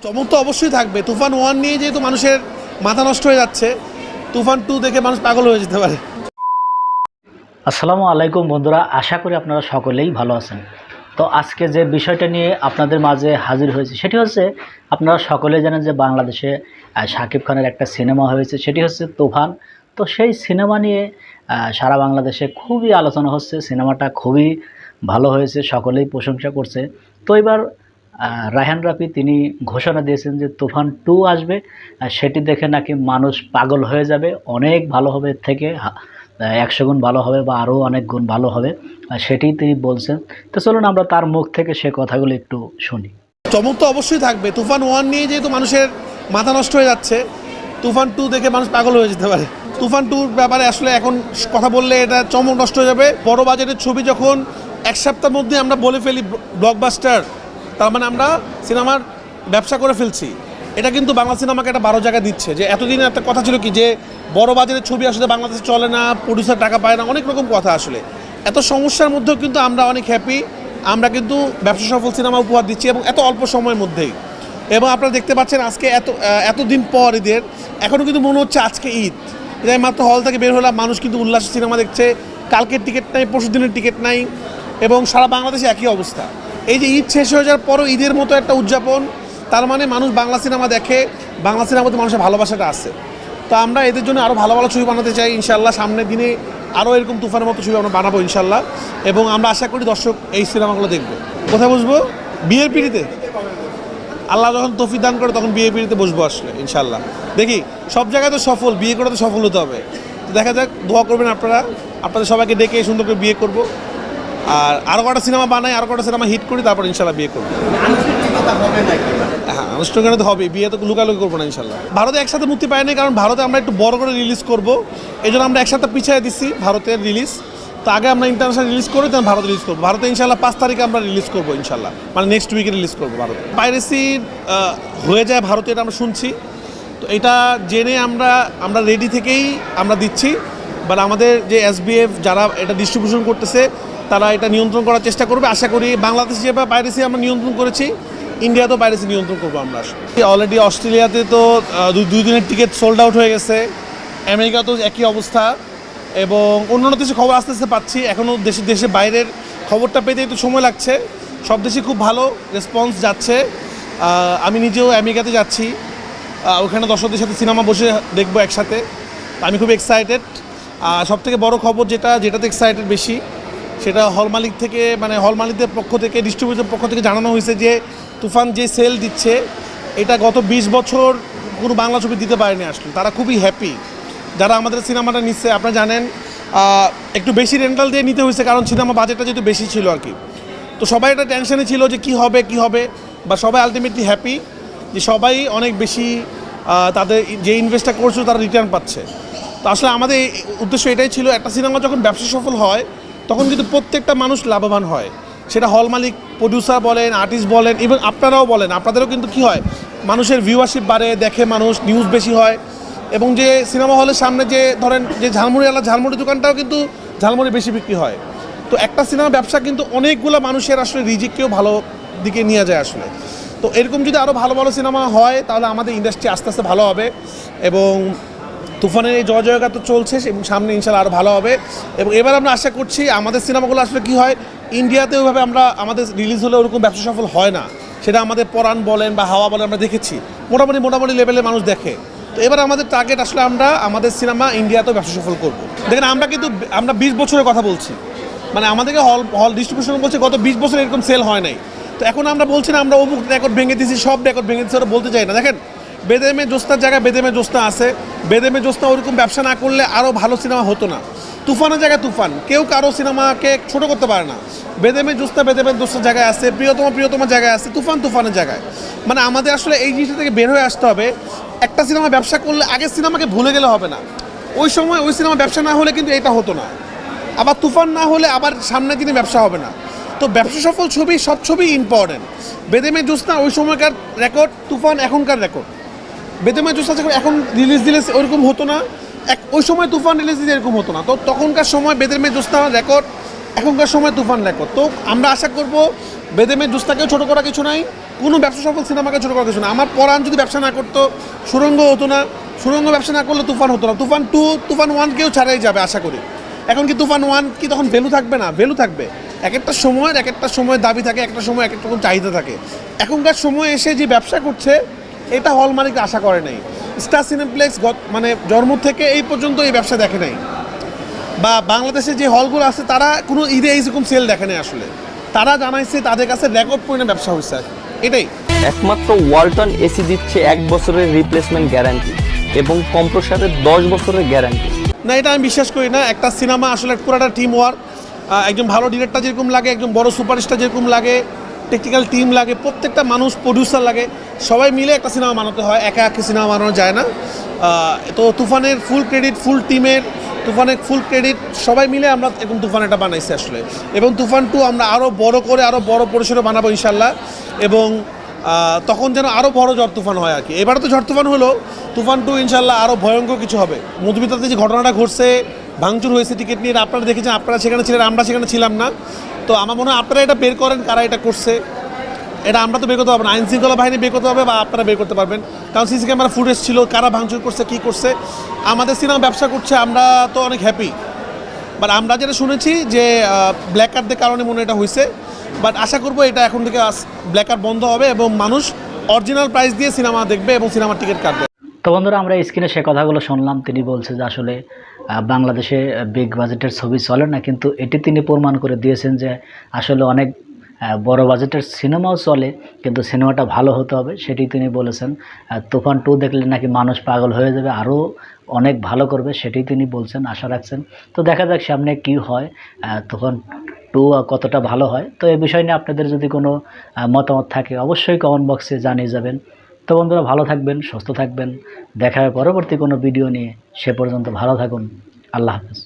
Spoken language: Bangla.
চমক তো অবশ্যই থাকবে। তুফান 1 নিয়ে যেহেতু মানুষের মাথা নষ্ট হয়ে যাচ্ছে, তুফান 2 দেখে মানুষ পাগল হয়ে যেতে পারে। আসসালামু আলাইকুম বন্ধুরা, আশা করি আপনারা সকলেই ভালো আছেন। তো আজকে যে বিষয়টা নিয়ে আপনাদের মাঝে হাজির হয়েছে সেটি হচ্ছে, আপনারা সকলেই জানেন যে বাংলাদেশে শাকিব খানের একটা সিনেমা হয়েছে, সেটি হচ্ছে তুফান। তো সেই সিনেমা নিয়ে সারা বাংলাদেশে খুবই আলোচনা হচ্ছে। সিনেমাটা খুবই ভালো হয়েছে, সকলেই প্রশংসা করছে। তো এবার রায়হান রাফি তিনি ঘোষণা দিয়েছেন যে তুফান 2 আসবে, সেটি দেখে নাকি মানুষ পাগল হয়ে যাবে, অনেক ভালো হবে, এর থেকে 100 গুণ ভালো হবে বা আরও অনেক গুণ ভালো হবে, সেটি তিনি বলছেন। তো চলুন আমরা তার মুখ থেকে সে কথাগুলো একটু শুনি। চমক তো অবশ্যই থাকবে। তুফান 1 নিয়ে যেহেতু মানুষের মাথা নষ্ট হয়ে যাচ্ছে, তুফান 2 দেখে মানুষ পাগল হয়ে যেতে পারে। তুফান 2 ব্যাপারে আসলে এখন কথা বললে এটা চমক নষ্ট হয়ে যাবে। বড় বাজেটের ছবি যখন এক সপ্তাহের মধ্যে আমরা বলে ফেলি ব্লকবাস্টার, তার মানে আমরা সিনেমার ব্যবসা করে ফেলছি। এটা কিন্তু বাংলা সিনেমাকে একটা 12 জায়গা দিচ্ছে। যে এতদিন একটা কথা ছিল কি, যে বড় বাজেটের ছবি আসলে বাংলাদেশে চলে না, প্রডিউসার টাকা পায় না, অনেক রকম কথা। আসলে এত সমস্যার মধ্যেও কিন্তু আমরা অনেক হ্যাপি। আমরা কিন্তু ব্যবসা সফল সিনেমা উপহার দিচ্ছি এবং এত অল্প সময়ের মধ্যেই। এবং আপনারা দেখতে পাচ্ছেন আজকে এতদিন পর ঈদের, এখনও কিন্তু মনে হচ্ছে আজকে ঈদ। এটাই মাত্র হল থেকে বের হলাম, মানুষ কিন্তু উল্লাসে সিনেমা দেখছে। কালকের টিকিট নাই, পরশু দিনের টিকিট নাই, এবং সারা বাংলাদেশে একই অবস্থা। এই যে ঈদ শেষ হয়ে যাওয়ার পরও ঈদের মতো একটা উদযাপন, তার মানে মানুষ বাংলা সিনেমা দেখে, বাংলা সিনেমার প্রতি মানুষের ভালোবাসাটা আছে। তো আমরা এদের জন্য আরও ভালো ভালো ছবি বানাতে চাই ইনশাল্লাহ। সামনের দিনে আরও এরকম তুফানের মতো ছবি আমরা বানাবো ইনশাল্লাহ, এবং আমরা আশা করি দর্শক এই সিনেমাগুলো দেখবে। কোথায় বসবো? বিয়ের পিড়িতে। আল্লাহ যখন তৌফিক দান করে তখন বিয়ে পিড়িতে বসবো আসলে ইনশাল্লাহ। দেখি, সব জায়গায় তো সফল, বিয়ে করে তো সফল হতে হবে। তো দেখা যাক, দোয়া করবেন আপনারা, আপনাদের সবাইকে ডেকে সুন্দর করে বিয়ে করবো। আর আরও কটা সিনেমা বানাই, আরও কটা সিনেমা হিট করি, তারপর ইনশাল্লাহ বিয়ে করবো। হ্যাঁ, অনুষ্ঠানে তো হবে, বিয়ে তো লুকালুকি করবো না ইনশাল্লাহ। ভারতে একসাথে মুক্তি পায়নি, কারণ ভারতে আমরা একটু বড় করে রিলিজ করবো, এই জন্য আমরা একসাথে পিছিয়ে দিচ্ছি ভারতের রিলিজ। তো আগে আমরা ইন্টারন্যাশনাল রিলিজ করে তখন ভারতে রিলিজ করবো। ভারতে ইনশাল্লাহ 5 তারিখে আমরা রিলিজ করবো ইনশাল্লাহ, মানে নেক্সট উইকে রিলিজ করবো ভারতে। পাইরেসি হয়ে যায় ভারতে, এটা আমরা শুনছি। তো এটা জেনে আমরা রেডি থেকেই আমরা দিচ্ছি। বাট আমাদের যে SBF যারা এটা ডিস্ট্রিবিউশন করতেছে, তারা এটা নিয়ন্ত্রণ করার চেষ্টা করবে। আশা করি বাংলাদেশ যেভাবে পাইরেসি আমরা নিয়ন্ত্রণ করেছি, ইন্ডিয়াতেও পাইরেসি নিয়ন্ত্রণ করবো আমরা। অলরেডি অস্ট্রেলিয়াতে তো 2 দিনের টিকিট সোল্ড আউট হয়ে গেছে, আমেরিকাতেও একই অবস্থা, এবং অন্যান্য দেশে খবর আস্তে আস্তে পাচ্ছি। এখনও দেশে বাইরের খবরটা পেতে একটু সময় লাগছে। সব দেশে খুব ভালো রেসপন্স যাচ্ছে। আমি নিজেও আমেরিকাতে যাচ্ছি, ওখানে দর্শকদের সাথে সিনেমা বসে দেখবো একসাথে। আমি খুব এক্সাইটেড। সবথেকে বড় খবর যেটাতে এক্সাইটেড বেশি, সেটা হল মালিক থেকে, মানে হল মালিকদের পক্ষ থেকে, ডিস্ট্রিবিউটরের পক্ষ থেকে জানানো হয়েছে যে তুফান যে সেল দিচ্ছে, এটা গত 20 বছর কোনো বাংলা ছবি দিতে পারেনি। আসলে তারা খুবই হ্যাপি যারা আমাদের সিনেমাটা নিচ্ছে। আপনারা জানেন একটু বেশি রেন্টাল দিয়ে নিতে হয়েছে, কারণ সিনেমা বাজেটটা যেহেতু বেশি ছিল আর কি। তো সবাই একটা টেনশনে ছিল যে কী হবে, বা সবাই আলটিমেটলি হ্যাপি যে সবাই অনেক বেশি তাদের যে ইনভেস্টটা করছে তারা রিটার্ন পাচ্ছে। তো আসলে আমাদের উদ্দেশ্য এটাই ছিল, একটা সিনেমা যখন ব্যবসা সফল হয় তখন কিন্তু প্রত্যেকটা মানুষ লাভবান হয়। সেটা হল মালিক, প্রডিউসার বলেন, আর্টিস্ট বলেন, ইভেন আপনারাও বলেন, আপনাদেরও কিন্তু কী হয়, মানুষের ভিউয়ারশিপ বাড়ে, দেখে মানুষ, নিউজ বেশি হয়। এবং যে সিনেমা হলের সামনে যে ধরেন যে ঝালমুড়ি দোকানটাও কিন্তু ঝালমুড়ি বেশি বিক্রি হয়। তো একটা সিনেমা ব্যবসা কিন্তু অনেকগুলো মানুষের আসলে রিজিককেও ভালো দিকে নিয়ে যায় আসলে। তো এরকম যদি আরও ভালো ভালো সিনেমা হয় তাহলে আমাদের ইন্ডাস্ট্রি আস্তে আস্তে ভালো হবে। এবং তুফানের এই জয়গান তো চলছে, এবং সামনে ইনশাল্লাহ আরও ভালো হবে। এবং এবার আমরা আশা করছি আমাদের সিনেমাগুলো আসলে কী হয়, ইন্ডিয়াতে ওইভাবে আমাদের রিলিজ হলে ওরকম ব্যবসা সফল হয় না। সেটা আমাদের পরাণ বলেন বা হাওয়া বলেন, আমরা দেখেছি মোটামুটি লেভেলে মানুষ দেখে। তো এবার আমাদের টার্গেট আসলে আমাদের সিনেমা ইন্ডিয়াতেও ব্যবসা সফল করবো। দেখেন, আমরা 20 বছরের কথা বলছি, মানে আমাদেরকে হল ডিস্ট্রিবিউশন বলছে গত 20 বছর এরকম সেল হয় নাই। তো এখন আমরা বলছি না আমরা অমুক রেকর্ড ভেঙে দিয়েছি, সব রেকর্ড ভেঙে দিচ্ছি, ওরা বলতে চাই না। দেখেন, বেদেমে জোস্তার জায়গায় বেদেমে জোস্তা আছে। বেদেমে জোস্তা ওরকম ব্যবসা না করলে আরও ভালো সিনেমা হতো না। তুফানের জায়গায় তুফান, কেউ কারো সিনেমাকে ছোটো করতে পারে না। বেদেমে জোস্তার জায়গায় আছে, প্রিয়তমার জায়গায় আছে, তুফানের জায়গায়। মানে আমাদের আসলে এই জিনিসটা থেকে বের হয়ে আসতে হবে। একটা সিনেমা ব্যবসা করলে আগের সিনেমাকে ভুলে গেলে হবে না। ওই সময় ওই সিনেমা ব্যবসা না হলে কিন্তু এটা হতো না। আবার তুফান না হলে আবার সামনের দিনে ব্যবসা হবে না। তো ব্যবসা সফল ছবি, সব ছবি ইম্পর্টেন্ট। বেদেমে জোস্তা ওই সময়কার রেকর্ড, তুফান এখনকার রেকর্ড। বেদেমে জোস্তা যখন এখন রিলিজ দিলে ওরকম হতো না, ওই সময় তুফান রিলিজ দিলে এরকম হতো না। তো তখনকার সময় বেদেমে জোস্তা রেকর্ড, এখনকার সময় তুফান রেকর্ড। তো আমরা আশা করব বেদেমে জোস্তাকেও ছোটো করা কিছু নাই, কোনো ব্যবসা সফল সিনেমাকে ছোটো করার কিছু না। আমার পরাণ যদি ব্যবসা না করতো সুরঙ্গ হতো না, সুরঙ্গ ব্যবসা না করলে তুফান হতো না, তুফান 2 তুফান 1 কেউ ছাড়াই যাবে আশা করি। এখন কি তুফান 1 কি তখন ভ্যালু থাকবে না? ভ্যালু থাকবে। এক একটা সময়ের দাবি থাকে, একটা সময় এক একটা রকম চাহিদা থাকে। এখনকার সময় এসে যে ব্যবসা করছে এটা হল মালিক আশা করে নাই। স্টার সিনেপ্লেক্স মানে জন্ম থেকে এই পর্যন্ত এই ব্যবসা দেখে নাই, বা বাংলাদেশে যে হলগুলো আছে তারা কোনো ঈদে এইরকম সেল দেখে নাই। আসলে তারা জানাইছে তাদের কাছে রেকর্ড পরিমাণে ব্যবসা হয়েছে, এটাই। একমাত্র ওয়ালটন এসি দিচ্ছে 1 বছরের রিপ্লেসমেন্ট গ্যারান্টি এবং কম্প্রেসারের 10 বছরের গ্যারান্টি। না, এটা আমি বিশ্বাস করি না। একটা সিনেমা আসলে পুরোটা টিম ওয়ার্ক। একজন ভালো ডিরেক্টর যেরকম লাগে, একজন বড় সুপারস্টার যেরকম লাগে, টেকনিক্যাল টিম লাগে, প্রত্যেকটা মানুষ প্রডিউসার লাগে, সবাই মিলে একটা সিনেমা বানাতে হয়, একা একা সিনেমা বানানো যায় না। তো তুফানের ফুল ক্রেডিট ফুল টিমের, তুফানের ফুল ক্রেডিট সবাই মিলে আমরা এরকম তুফান এটা বানাইছি আসলে। এবং তুফান 2 আমরা আরও বড় করে আরও বড় পরিসরে বানাবো ইনশাল্লাহ। এবং তখন যেন আরও বড় ঝড় তুফান হয় আর কি। এবারে তো ঝড় তুফান হলো, তুফান 2 ইনশাল্লাহ আরও ভয়ঙ্কর কিছু হবে। মধুমিতাতে যে ঘটনাটা ঘটছে, ভাঙচুর হয়েছে টিকিট নিয়ে, আপনারা দেখেছেন, আপনারা সেখানে ছিলেন, আমরা সেখানে ছিলাম না। তো আমার মনে হয় আপনারা এটা বের করেন কারা এটা করছে। এটা আমরা তো বের করতে পারবো না, আইন শৃঙ্খলা বাহিনী বের করতে হবে, বা আপনারা বের করতে পারবেন, কারণ সিসি ক্যামেরা ফুটেজ ছিল, কারা ভাঙচুর করছে, কী করছে। আমাদের সিনেমা ব্যবসা করছে, আমরা তো অনেক হ্যাপি। বাট আমরা যেটা শুনেছি যে ব্ল্যাক কার্ডের কারণে মনে হয় এটা হয়েছে। বাট আশা করবো এটা এখন থেকে ব্ল্যাক কার্ড বন্ধ হবে এবং মানুষ অরিজিনাল প্রাইস দিয়ে সিনেমা দেখবে এবং সিনেমার টিকিট কাটবে। তো বন্ধুরা, আমরা স্ক্রিনে সে কথাগুলো শুনলাম। তিনি বলছে যে আসলে বাংলাদেশে বিগ বাজেটের ছবি চলে না, কিন্তু এটি তিনি প্রমাণ করে দিয়েছেন যে আসলে অনেক বড় বাজেটের সিনেমাও চলে, কিন্তু সিনেমাটা ভালো হতে হবে, সেটি তিনি বলেছেন। তুফান 2 দেখলে নাকি মানুষ পাগল হয়ে যাবে, আরও অনেক ভালো করবে, সেটি তিনি বলছেন, আশা রাখছেন। তো দেখা যাক সামনে কি হয়, তুফান 2 কতটা ভালো হয়। তো এই বিষয় নিয়ে আপনাদের যদি কোনো মতামত থাকে অবশ্যই কমেন্ট বক্সে জানিয়ে যাবেন। তো বন্ধুরা, ভালো থাকবেন, সুস্থ থাকবেন, দেখা হবে পরবর্তী কোনো ভিডিও নিয়ে। সে পর্যন্ত ভালো থাকুন, আল্লাহ হাফেজ।